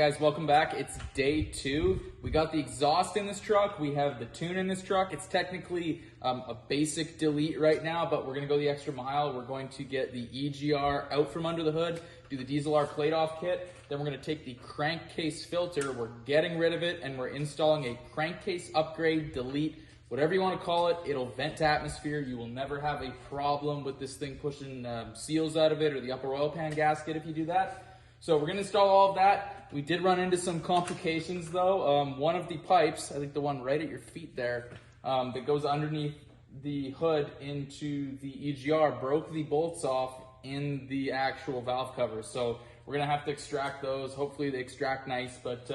Guys, welcome back. It's day 2. We got the exhaust in this truck. We have the tune in this truck. It's technically a basic delete right now, but we're gonna go the extra mile. We're going to get the EGR out from under the hood, do the Dieselr Plate-Off Kit. Then we're gonna take the crankcase filter. We're getting rid of it and we're installing a crankcase upgrade, delete, whatever you wanna call it. It'll vent to atmosphere. You will never have a problem with this thing pushing seals out of it or the upper oil pan gasket if you do that. So we're gonna install all of that. We did run into some complications though. One of the pipes, I think the one right at your feet there, that goes underneath the hood into the EGR broke the bolts off in the actual valve cover. So we're gonna have to extract those. Hopefully they extract nice, but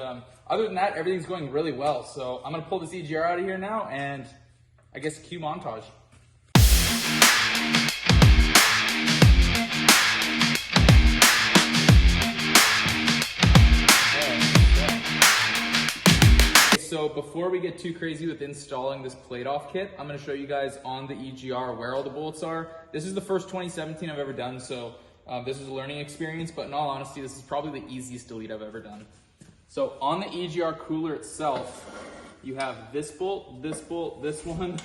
other than that, everything's going really well. So I'm gonna pull this EGR out of here now and I guess cue montage. So before we get too crazy with installing this plate-off kit, I'm gonna show you guys on the EGR where all the bolts are. This is the first 2017 I've ever done, so this is a learning experience, but in all honesty, this is probably the easiest delete I've ever done. So on the EGR cooler itself, you have this bolt, this one,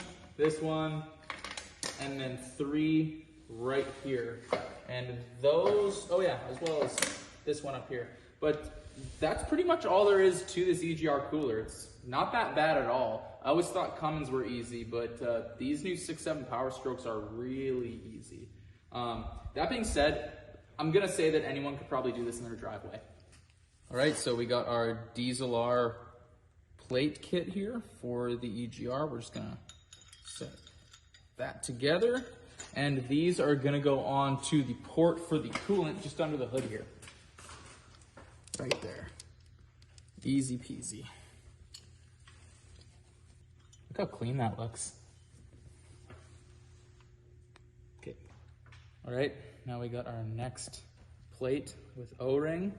and then 3 right here. And those, oh yeah, as well as this one up here. But that's pretty much all there is to this EGR cooler. It's not that bad at all. I always thought Cummins were easy, but these new 6.7 Powerstrokes are really easy. That being said, I'm gonna say that anyone could probably do this in their driveway. All right, so we got our Dieselr plate kit here for the EGR. We're just gonna set that together. And these are gonna go on to the port for the coolant just under the hood here. Right there. Easy peasy. Look how clean that looks. Okay. All right, now we got our next plate with O-ring,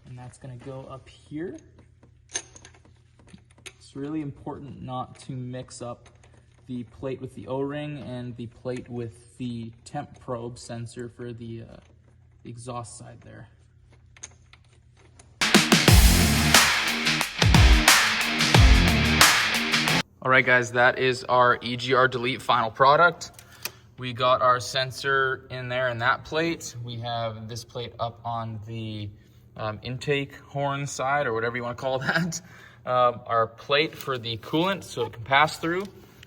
and that's gonna go up here. It's really important not to mix up the plate with the O-ring and the plate with the temp probe sensor for the exhaust side there. All right, guys, that is our EGR delete final product. We got our sensor in there in that plate. We have this plate up on the intake horn side, or whatever you want to call that. Our plate for the coolant, so it can pass through.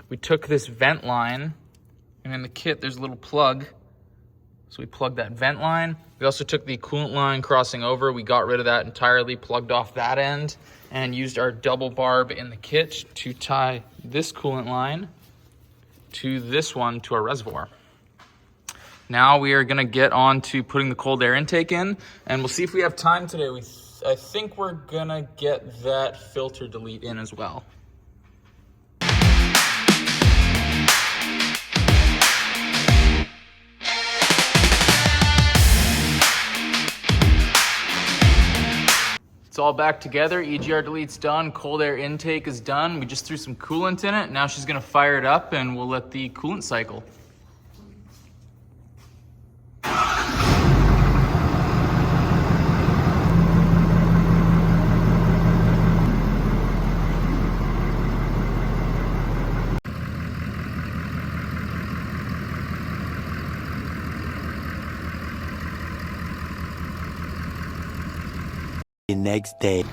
We took this vent line, and in the kit, there's a little plug. So we plugged that vent line. We also took the coolant line crossing over. We got rid of that entirely, plugged off that end, and used our double barb in the kit to tie this coolant line to this one to our reservoir. Now we are gonna get on to putting the cold air intake in, and we'll see if we have time today. I think we're gonna get that filter delete in as well. It's all back together. EGR delete's done. Cold air intake is done. We just threw some coolant in it. Now she's gonna fire it up and we'll let the coolant cycle. The next day.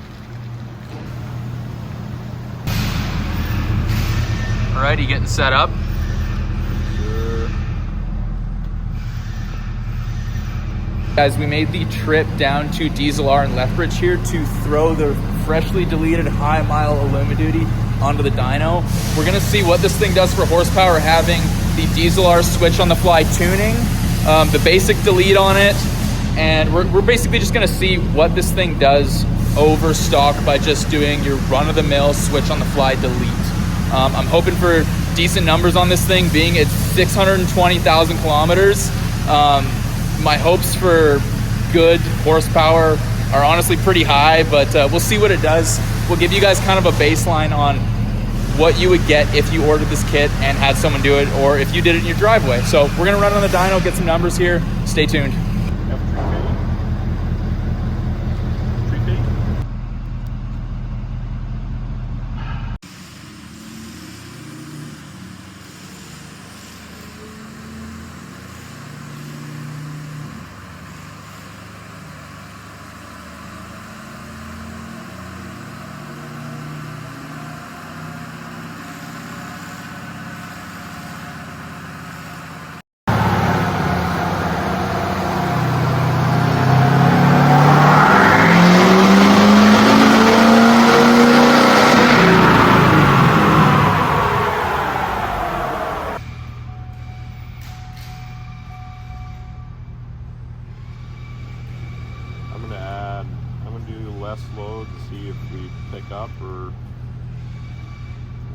Alrighty, getting set up. Guys, we made the trip down to Dieselr in Lethbridge here to throw the freshly deleted high mile Illumi-Duty onto the dyno. We're gonna see what this thing does for horsepower, having the Dieselr switch on the fly tuning, the basic delete on it, and we're basically just gonna see what this thing does over stock by just doing your run-of-the-mill switch on the fly delete. I'm hoping for decent numbers on this thing, being at 620,000 kilometers. My hopes for good horsepower are honestly pretty high, but we'll see what it does. We'll give you guys kind of a baseline on what you would get if you ordered this kit and had someone do it, or if you did it in your driveway. So we're gonna run on the dyno, get some numbers here. Stay tuned. Tree fade? see if we pick up or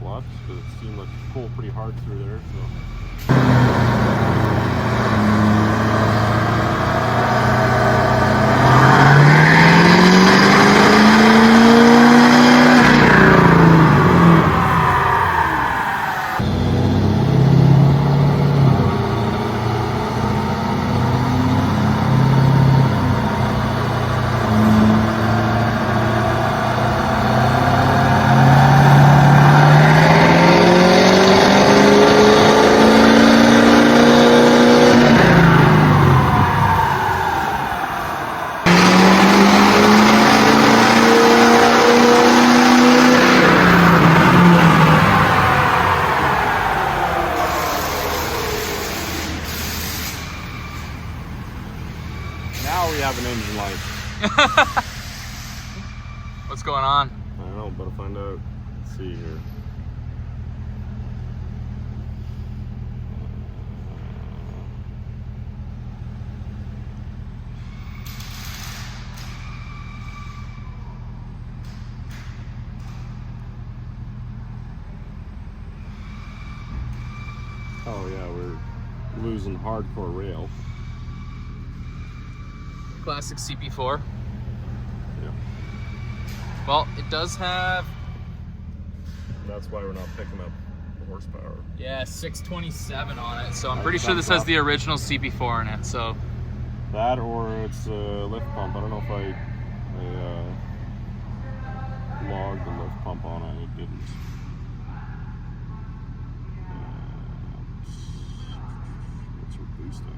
what, because it seemed like it pulled pretty hard through there. Now we have an engine light. What's going on? I don't know, better find out. Let's see here. Oh yeah, we're losing hardcore rail. Classic CP4. Yeah. Well, it does have... That's why we're not picking up horsepower. Yeah, 627 on it, so I'm pretty sure this has the original CP4 in it, so... That or it's a lift pump. I don't know if I logged the lift pump on it. It didn't. What's your boost at?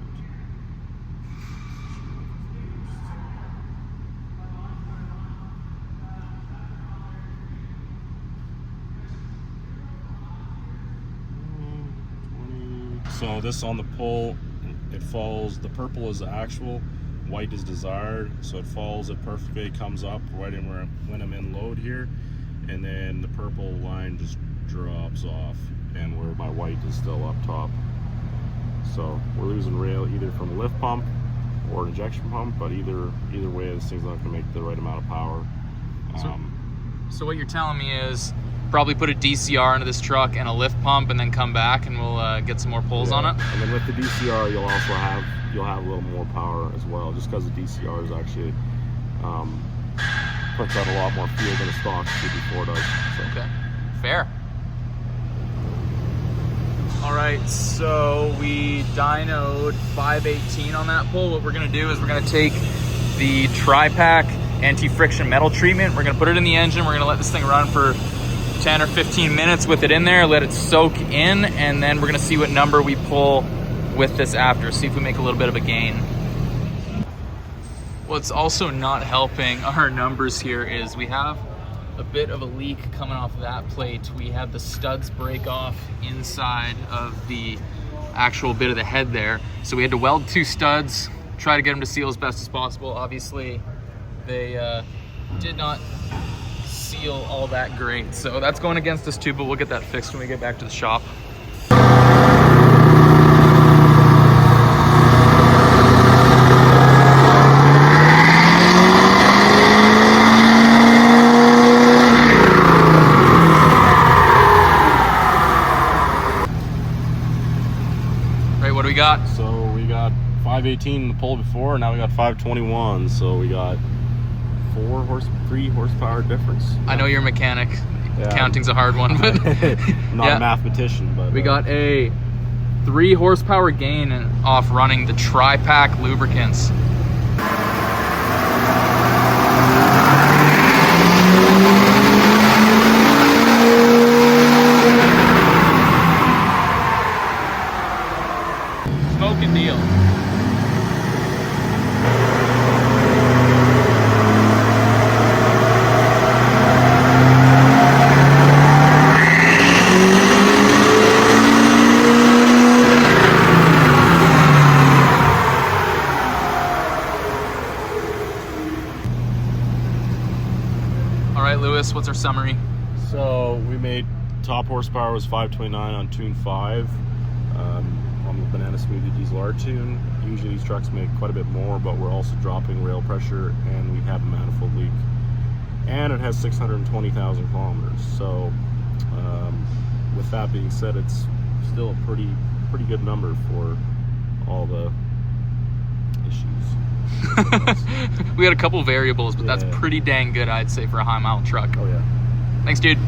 So this on the pull, it falls, the purple is the actual, white is desired, so it falls at perfectly, it comes up right in where when I'm in load here, and then the purple line just drops off, and where my white is still up top. So we're losing rail either from a lift pump or injection pump, but either way, this thing's not going to make the right amount of power. So what you're telling me is probably put a DCR into this truck and a lift pump, and then come back and we'll get some more pulls on it. And then with the DCR, you'll have a little more power as well, just because the DCR is actually puts out a lot more fuel than a stock CP4 does. So. Okay, fair. All right, so we dynoed 518 on that pull. What we're gonna do is we're gonna take the tri-pack anti-friction metal treatment. We're gonna put it in the engine. We're gonna let this thing run for 10 or 15 minutes with it in there, let it soak in, and then we're gonna see what number we pull with this after, see if we make a little bit of a gain. What's also not helping our numbers here is we have a bit of a leak coming off of that plate. We had the studs break off inside of the actual bit of the head there. So we had to weld 2 studs, try to get them to seal as best as possible. Obviously, they did not seal all that great. So that's going against us too, but we'll get that fixed when we get back to the shop. Right, what do we got? So we got 518 in the pull before, now we got 521, so we got 3 horsepower difference. I know you're a mechanic. Yeah. Counting's a hard one, but I'm not a mathematician, but we got a 3 horsepower gain off running the tri-pack lubricants. Smoking deal. Lewis, what's our summary? So we made top horsepower was 529 on tune 5 on the Banana Smoothie Dieselr tune. Usually these trucks make quite a bit more, but we're also dropping rail pressure and we have a manifold leak. and it has 620,000 kilometers. So with that being said, it's still a pretty good number for all the issues. We had a couple variables, but that's pretty dang good, I'd say, for a high mile truck. Oh yeah. Thanks, dude.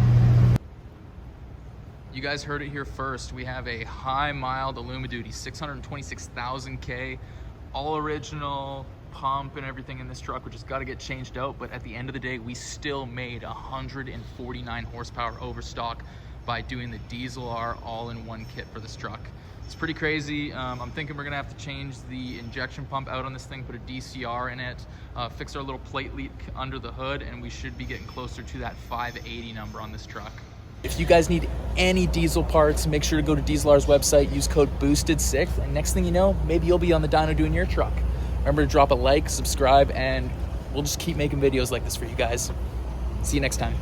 You guys heard it here first. We have a high mild Alumaduty, 626,000 K, all original pump and everything in this truck, which has got to get changed out. But at the end of the day, we still made 149 horsepower overstock by doing the Dieselr all-in-one kit for this truck. It's pretty crazy. I'm thinking we're gonna have to change the injection pump out on this thing, put a DCR in it, fix our little plate leak under the hood, and we should be getting closer to that 580 number on this truck. If you guys need any diesel parts, make sure to go to Dieselr's website, use code BOOSTED6, and next thing you know, maybe you'll be on the dyno doing your truck. Remember to drop a like, subscribe, and we'll just keep making videos like this for you guys. See you next time.